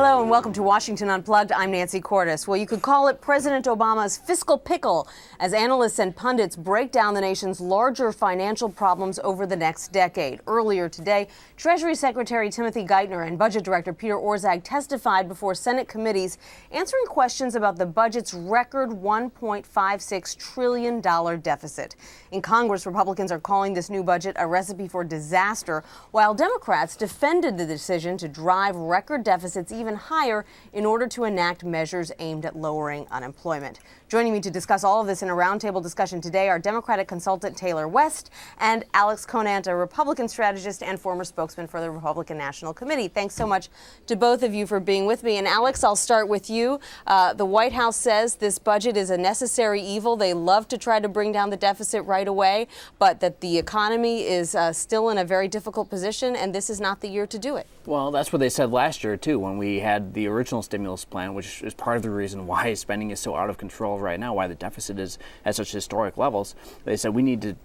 Hello and welcome to Washington Unplugged. I'm Nancy Cordes. Well, you could call it President Obama's fiscal pickle as analysts and pundits break down the nation's larger financial problems over the next decade. Earlier today, Treasury Secretary Timothy Geithner and Budget Director Peter Orszag testified before Senate committees answering questions about the budget's record $1.56 trillion deficit. In Congress, Republicans are calling this new budget a recipe for disaster, while Democrats defended the decision to drive record deficits even higher in order to enact measures aimed at lowering unemployment. Joining me to discuss all of this in a roundtable discussion today are Democratic consultant Taylor West and Alex Conant, a Republican strategist and former spokesman for the Republican National Committee. Thanks so much to both of you for being with me. And Alex, I'll start with you. The White House says this budget is a necessary evil. They love to try to bring down the deficit right away, but that the economy is still in a very difficult position, and this is not the year to do it. Well, that's what they said last year, too, when we had the original stimulus plan, which is part of the reason why spending is so out of control right now, why the deficit is at such historic levels. They said we need to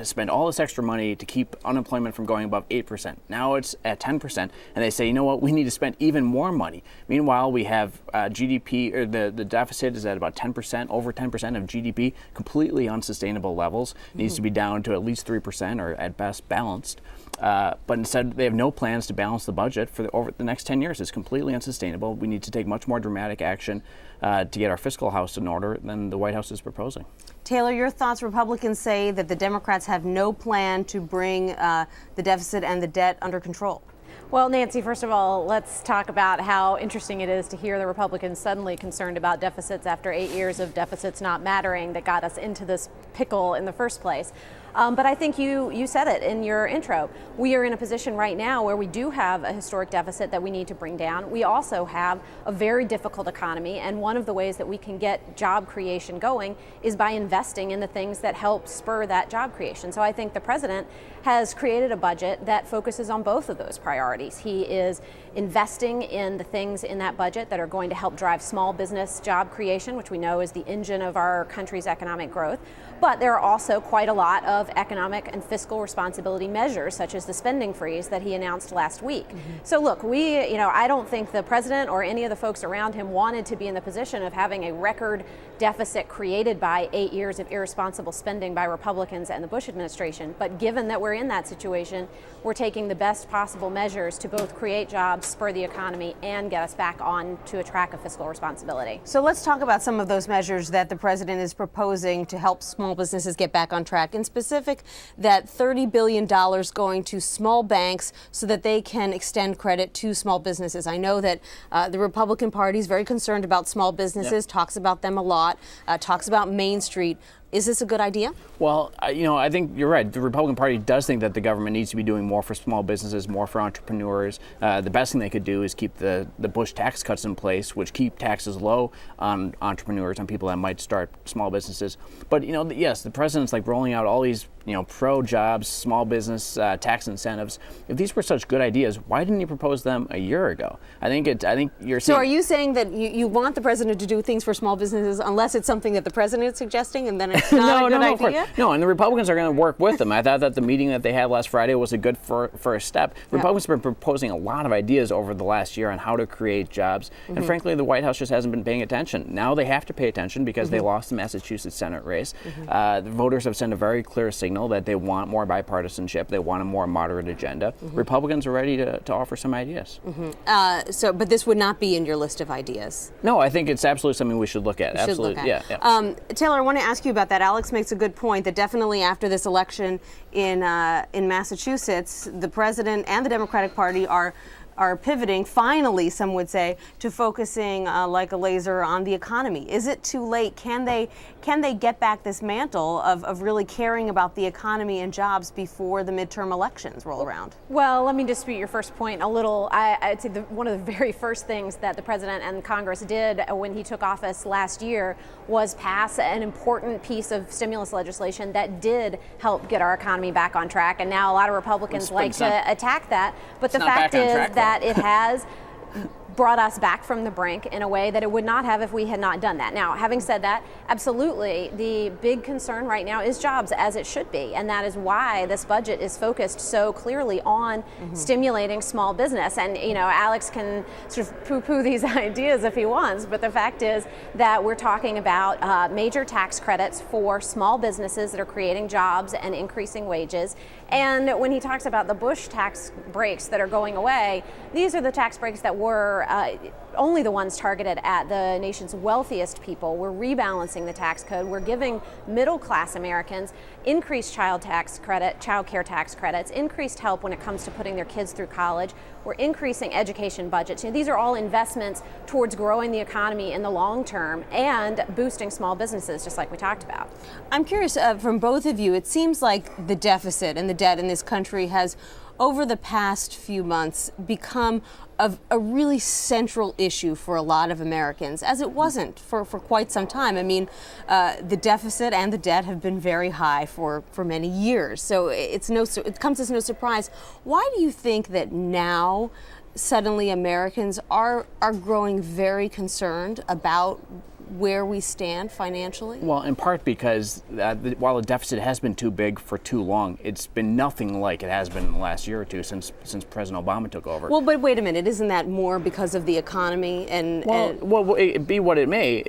spend all this extra money to keep unemployment from going above 8%. Now it's at 10%, and they say, you know what, we need to spend even more money. Meanwhile, we have GDP, or the deficit is at about 10%, over 10% of GDP, completely unsustainable levels. It needs to be down to at least 3%, or at best balanced. But instead, they have no plans to balance the budget for over the next 10 years. It's completely unsustainable. We need to take much more dramatic action to get our fiscal house in order than the White House is proposing. Taylor, your thoughts? Republicans say that the Democrats have no plan to bring the deficit and the debt under control. Well, Nancy, first of all, let's talk about how interesting it is to hear the Republicans suddenly concerned about deficits after 8 years of deficits not mattering that got us into this pickle in the first place. But I think you said it in your intro. We are in a position right now where we do have a historic deficit that we need to bring down. We also have a very difficult economy, and one of the ways that we can get job creation going is by investing in the things that help spur that job creation. So I think the president has created a budget that focuses on both of those priorities. He is investing in the things in that budget that are going to help drive small business job creation, which we know is the engine of our country's economic growth. But there are also quite a lot of economic and fiscal responsibility measures, such as the spending freeze that he announced last week. So look, I don't think the president or any of the folks around him wanted to be in the position of having a record deficit created by 8 years of irresponsible spending by Republicans and the Bush administration. But given that we're in that situation, we're taking the best possible measures to both create jobs, spur the economy, and get us back on to a track of fiscal responsibility. So let's talk about some of those measures that the president is proposing to help small businesses get back on track. In specific, that $30 billion going to small banks so that they can extend credit to small businesses. I know that the Republican Party is very concerned about small businesses, talks about them a lot, talks about Main Street. Is this a good idea? Well, I think you're right. The Republican Party does think that the government needs to be doing more for small businesses, more for entrepreneurs. The best thing they could do is keep the Bush tax cuts in place, which keep taxes low on entrepreneurs, on people that might start small businesses. But, yes, the president's like rolling out all these, pro-jobs, small business tax incentives. If these were such good ideas, why didn't he propose them a year ago? I think you're saying. So are you saying that you want the president to do things for small businesses unless it's something that the president is suggesting, and then it's not a good idea? No, and the Republicans are going to work with them. I thought that the meeting that they had last Friday was a good first step. Republicans have been proposing a lot of ideas over the last year on how to create jobs, and frankly, the White House just hasn't been paying attention. Now they have to pay attention because they lost the Massachusetts Senate race. The voters have sent a very clear signal that they want more bipartisanship. They want a more moderate agenda. Republicans are ready to offer some ideas. But this would not be in your list of ideas. No, I think it's absolutely something we should look at. Absolutely, yeah. Taylor, I want to ask you about that. Alex makes a good point that definitely after this election in Massachusetts, the president and the Democratic Party are pivoting, finally, some would say, to focusing like a laser on the economy. Is it too late? Can they get back this mantle of really caring about the economy and jobs before the midterm elections roll around? Well, let me dispute your first point a little. I'd say one of the very first things that the president and Congress did when he took office last year was pass an important piece of stimulus legislation that did help get our economy back on track. And now a lot of Republicans like to attack that. But the fact is that it has brought us back from the brink in a way that it would not have if we had not done that. Now, having said that, absolutely, the big concern right now is jobs, as it should be, and that is why this budget is focused so clearly on stimulating small business. And Alex can sort of poo-poo these ideas if he wants, but the fact is that we're talking about major tax credits for small businesses that are creating jobs and increasing wages. And when he talks about the Bush tax breaks that are going away, these are the tax breaks that were only the ones targeted at the nation's wealthiest people. We're rebalancing the tax code. We're giving middle-class Americans increased child care tax credits, increased help when it comes to putting their kids through college. We're increasing education budgets. These are all investments towards growing the economy in the long term and boosting small businesses, just like we talked about. I'm curious from both of you, it seems like the deficit and the debt in this country has, over the past few months, become a really central issue for a lot of Americans, as it wasn't for quite some time. I mean, the deficit and the debt have been very high for many years, so it comes as no surprise. Why do you think that now suddenly Americans are growing very concerned about where we stand financially? Well, in part because while the deficit has been too big for too long, it's been nothing like it has been in the last year or two since President Obama took over. Well, but wait a minute, isn't that more because of the economy Well, it be what it may.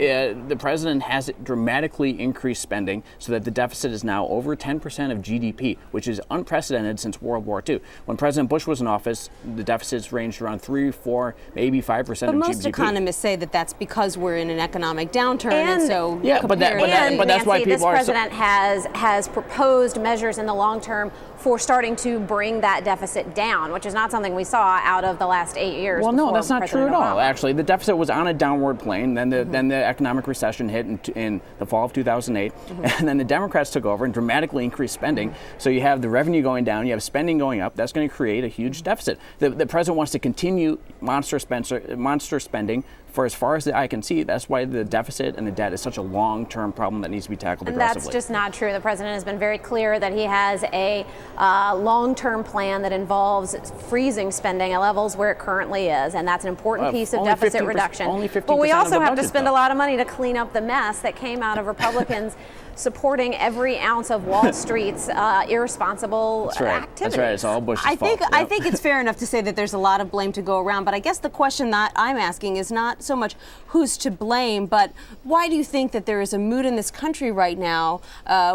The president has dramatically increased spending so that the deficit is now over 10% of GDP, which is unprecedented since World War II. When President Bush was in office, the deficits ranged around 3, 4, maybe 5% of GDP. But most economists say that that's because we're in an economic downturn, and so but that's why people this president has proposed measures in the long term for starting to bring that deficit down, which is not something we saw out of the last 8 years. Well, no, that's not President true at Obama. all. Actually, the deficit was on a downward plane. Then the economic recession hit in the fall of 2008, and then the Democrats took over and dramatically increased spending. So you have the revenue going down, you have spending going up. That's going to create a huge deficit. The president wants to continue monster spending for as far as the eye can see. That's why the deficit and the debt is such a long-term problem that needs to be tackled aggressively. That's just not true. The president has been very clear that he has a long-term plan that involves freezing spending at levels where it currently is, and that's an important piece of deficit reduction. Only 15% but we also of the have to budget, spend a lot of money to clean up the mess that came out of Republicans supporting every ounce of Wall Street's irresponsible activities. That's right. It's all Bush's fault. I think it's fair enough to say that there's a lot of blame to go around, but I guess the question that I'm asking is not so much who's to blame, but why do you think that there is a mood in this country right now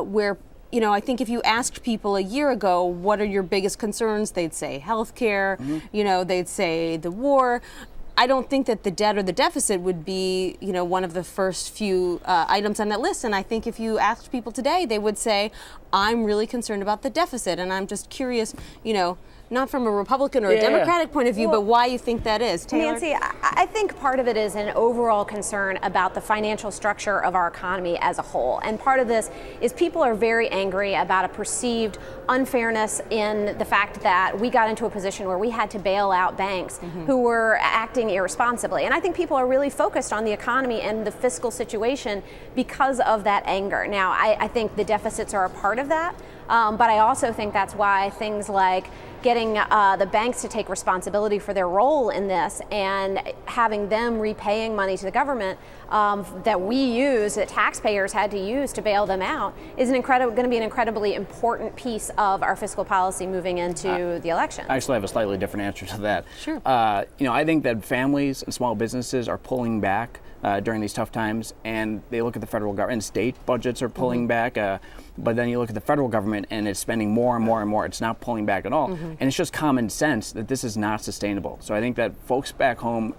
where I think if you asked people a year ago, what are your biggest concerns, they'd say healthcare, they'd say the war. I don't think that the debt or the deficit would be, one of the first few items on that list. And I think if you asked people today, they would say, I'm really concerned about the deficit. And I'm just curious, not from a Republican or a Democratic point of view, but why you think that is. Taylor? Nancy, I think part of it is an overall concern about the financial structure of our economy as a whole. And part of this is people are very angry about a perceived unfairness in the fact that we got into a position where we had to bail out banks who were acting irresponsibly. And I think people are really focused on the economy and the fiscal situation because of that anger. Now, I think the deficits are a part of that, but I also think that's why things like getting the banks to take responsibility for their role in this and having them repaying money to the government that taxpayers had to use to bail them out is going to be an incredibly important piece of our fiscal policy moving into the election. I actually have a slightly different answer to that. Sure. I think that families and small businesses are pulling back during these tough times, and they look at the federal government, and state budgets are pulling back, but then you look at the federal government and it's spending more and more and more. It's not pulling back at all. And it's just common sense that this is not sustainable. So I think that folks back home,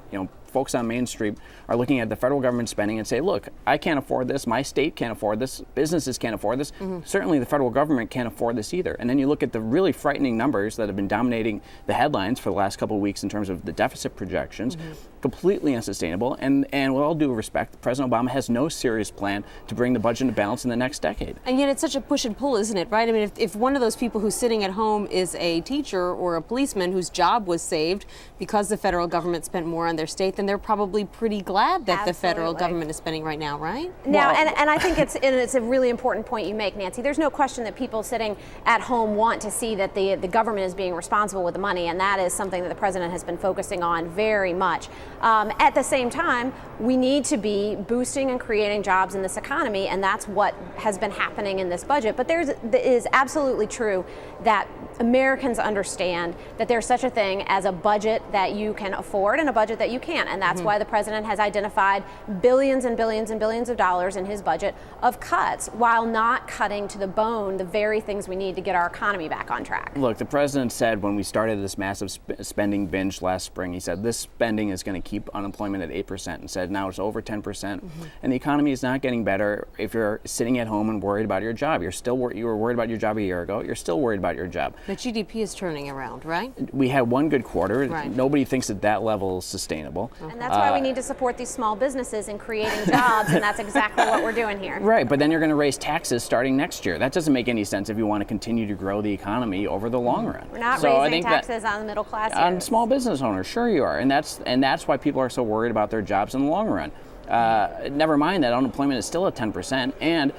folks on Main Street are looking at the federal government spending and say, look, I can't afford this, my state can't afford this, businesses can't afford this, certainly the federal government can't afford this either. And then you look at the really frightening numbers that have been dominating the headlines for the last couple of weeks in terms of the deficit projections, completely unsustainable, and with all due respect, President Obama has no serious plan to bring the budget into balance in the next decade. And yet it's such a push and pull, isn't it, right? I mean, if one of those people who's sitting at home is a teacher or a policeman whose job was saved because the federal government spent more on their state, then and they're probably pretty glad that the federal Absolutely. government is spending right now, right? Now, and I think it's a really important point you make, Nancy. There's no question that people sitting at home want to see that the government is being responsible with the money, and that is something that the president has been focusing on very much. At the same time, we need to be boosting and creating jobs in this economy, and that's what has been happening in this budget. But it is absolutely true that Americans understand that there's such a thing as a budget that you can afford and a budget that you can't. And that's why the president has identified billions and billions and billions of dollars in his budget of cuts, while not cutting to the bone the very things we need to get our economy back on track. Look, the president said when we started this massive spending binge last spring, he said this spending is going to keep unemployment at 8%, and said now it's over 10%. And the economy is not getting better if you're sitting at home and worried about your job. You were worried about your job a year ago. You're still worried about your job. The GDP is turning around, right? We had one good quarter. Right. Nobody thinks that level is sustainable. And that's why we need to support these small businesses in creating jobs, and that's exactly what we're doing here. Right, but then you're going to raise taxes starting next year. That doesn't make any sense if you want to continue to grow the economy over the long run. We're not So I raising think that taxes on the middle class on here. small business owners, sure you are, and that's why people are so worried about their jobs in the long run. Never mind that unemployment is still at 10%, and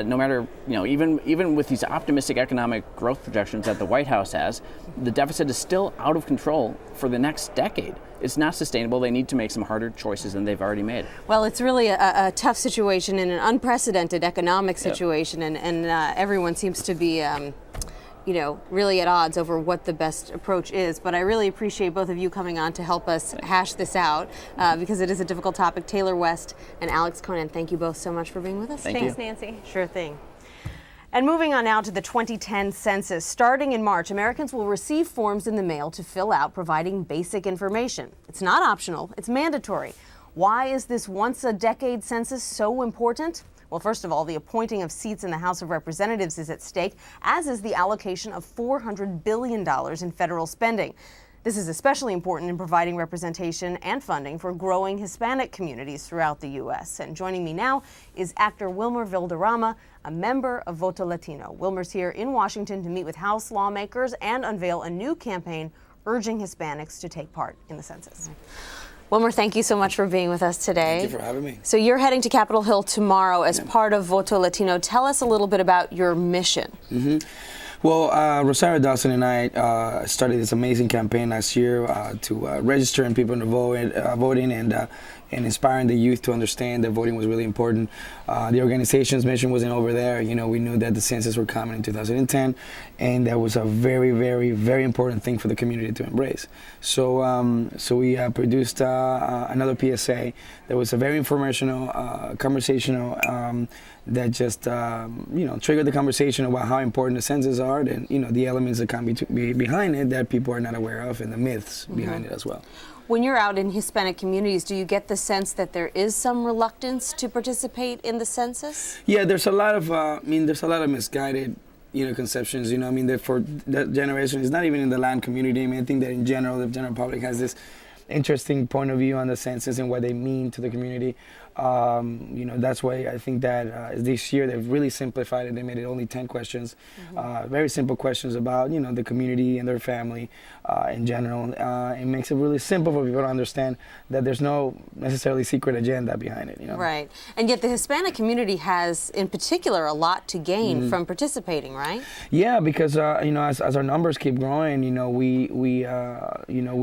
no matter, even with these optimistic economic growth projections that the White House has, the deficit is still out of control for the next decade. It's not sustainable. They need to make some harder choices than they've already made. Well, it's really a tough situation and an unprecedented economic situation, and everyone seems to be really at odds over what the best approach is. But I really appreciate both of you coming on to help us hash this out because it is a difficult topic. Taylor West and Alex Conant, thank you both so much for being with us. Thank Thanks, you. Nancy. Sure thing. And moving on now to the 2010 census. Starting in March, Americans will receive forms in the mail to fill out, providing basic information. It's not optional, it's mandatory. Why is this once-a-decade census so important? Well, first of all, the appointing of seats in the House of Representatives is at stake, as is the allocation of $400 billion in federal spending. This is especially important in providing representation and funding for growing Hispanic communities throughout the U.S. And joining me now is actor Wilmer Valderrama, a member of Voto Latino. Wilmer's here in Washington to meet with House lawmakers and unveil a new campaign urging Hispanics to take part in the census. Wilmer, thank you so much for being with us today. Thank you for having me. So you're heading to Capitol Hill tomorrow as part of Voto Latino. Tell us a little bit about your mission. Well, Rosario Dawson and I started this amazing campaign last year to register and people into voting and inspiring the youth to understand that voting was really important. The organization's mission wasn't over there. We knew that the census were coming in 2010, and that was a very, very, very important thing for the community to embrace. So we produced another PSA that was a very informational, conversational, that just triggered the conversation about how important the census are, and the elements that can be behind it that people are not aware of, and the myths behind it as well. When you're out in Hispanic communities, do you get the sense that there is some reluctance to participate in the census? Yeah, there's a lot of misguided conceptions. That for that generation, it's not even in the land community. I think that in general, the general public has this interesting point of view on the census and what they mean to the community. That's why I think that this year they've really simplified it. They made it only 10 questions, very simple questions about the community and their family in general. It makes it really simple for people to understand that there's no necessarily secret agenda behind it. Right, and yet the Hispanic community has, in particular, a lot to gain from participating, right? Yeah, because as our numbers keep growing, we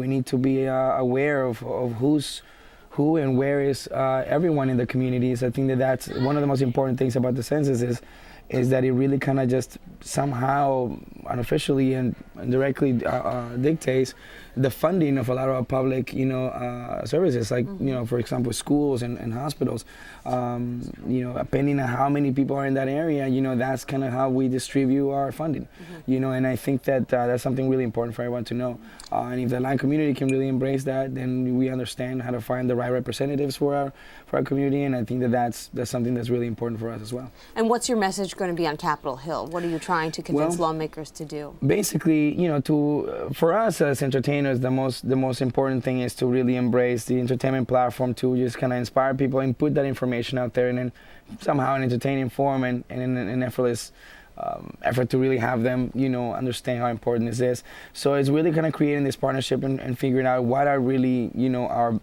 need to be aware of who and where is everyone in the communities. I think that's one of the most important things about the census is that it really kind of just somehow unofficially and directly dictates the funding of a lot of our public services, like for example schools and hospitals. Depending on how many people are in that area, that's kind of how we distribute our funding. And I think that that's something really important for everyone to know. And if the land community can really embrace that, then we understand how to find the right representatives for our community. And I think that that's something that's really important for us as well. And what's your message going to be on Capitol Hill? What are you trying to convince lawmakers to do? Basically, for us as entertainers, the most important thing is to really embrace the entertainment platform to just kind of inspire people and put that information out there, and then somehow in entertaining form and in an effortless effort to really have them, understand how important this is. So it's really kind of creating this partnership and figuring out what are really, our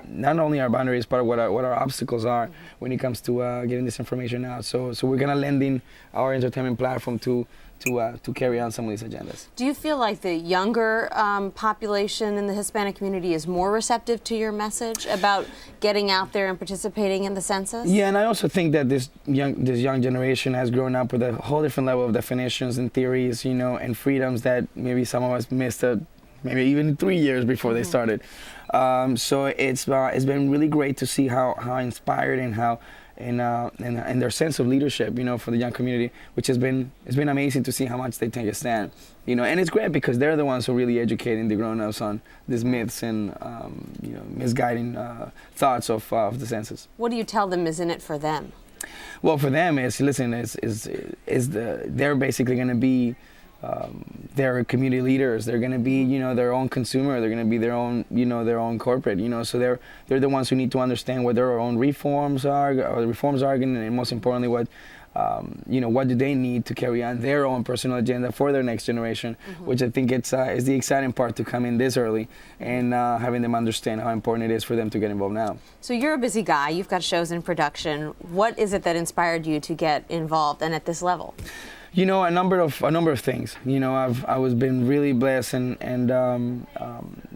not only our boundaries, but what our obstacles are when it comes to getting this information out. So we're kind of lending our entertainment platform to carry on some of these agendas. Do you feel like the younger population in the Hispanic community is more receptive to your message about getting out there and participating in the census? Yeah, and I also think that this young generation has grown up with a whole different level of definitions and theories, and freedoms that maybe some of us missed maybe even 3 years before they started. So it's been really great to see how inspired and how and their sense of leadership, for the young community, which it's been amazing to see how much they take a stand, and it's great because they're the ones who are really educating the grown-ups on these myths and misguiding thoughts of the census. What do you tell them is in it for them? Well, for them, they're basically going to be their community leaders. They're going to be, their own consumer. They're going to be their own corporate. So they're the ones who need to understand what their own reforms are, and most importantly, what do they need to carry on their own personal agenda for their next generation, which I think is the exciting part to come in this early and having them understand how important it is for them to get involved now. So you're a busy guy. You've got shows in production. What is it that inspired you to get involved and at this level? A number of things. I was been really blessed and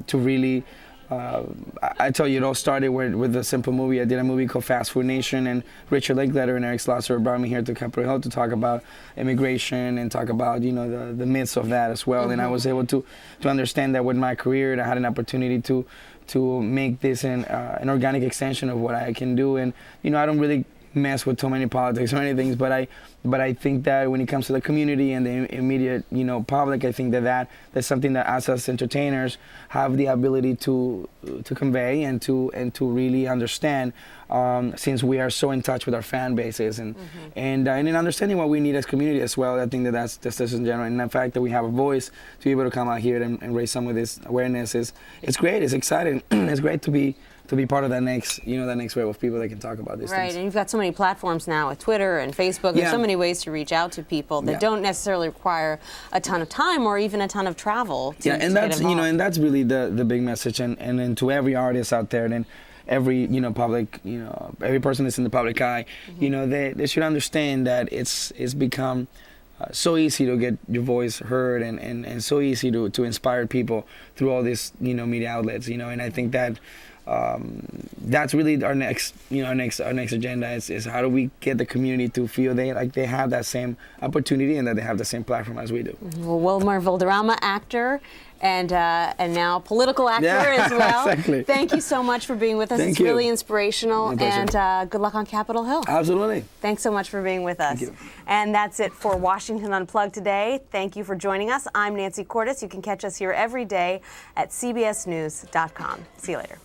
to really. I tell you, it all started with a simple movie. I did a movie called Fast Food Nation, and Richard Linklater and Eric Schlosser brought me here to Capitol Hill to talk about immigration and talk about the myths of that as well. And I was able to understand that with my career, I had an opportunity to make this an organic extension of what I can do. And I don't really mess with too many politics or anything, but I think that when it comes to the community and the immediate public, I think that's something that us as entertainers have the ability to convey and to really understand, since we are so in touch with our fan bases and in understanding what we need as community as well. I think that's just in general, and the fact that we have a voice to be able to come out here and raise some of this awareness it's great. It's exciting. It's great to be part of that next wave of people that can talk about these things. Right, and you've got so many platforms now with Twitter and Facebook. There's so many ways to reach out to people that don't necessarily require a ton of time or even a ton of travel to and that's get involved. And that's really the big message, and to every artist out there, and every public, every person that's in the public eye, they should understand that it's become so easy to get your voice heard and so easy to inspire people through all these media outlets, and I think that that's really our next agenda is how do we get the community to feel they have that same opportunity and that they have the same platform as we do. Well, Wilmer Valderrama, actor and now political actor as well. Exactly. Thank you so much for being with us. It's really inspirational, and good luck on Capitol Hill. Absolutely. Thanks so much for being with us. Thank you. And that's it for Washington Unplugged today. Thank you for joining us. I'm Nancy Cordes. You can catch us here every day at cbsnews.com. See you later.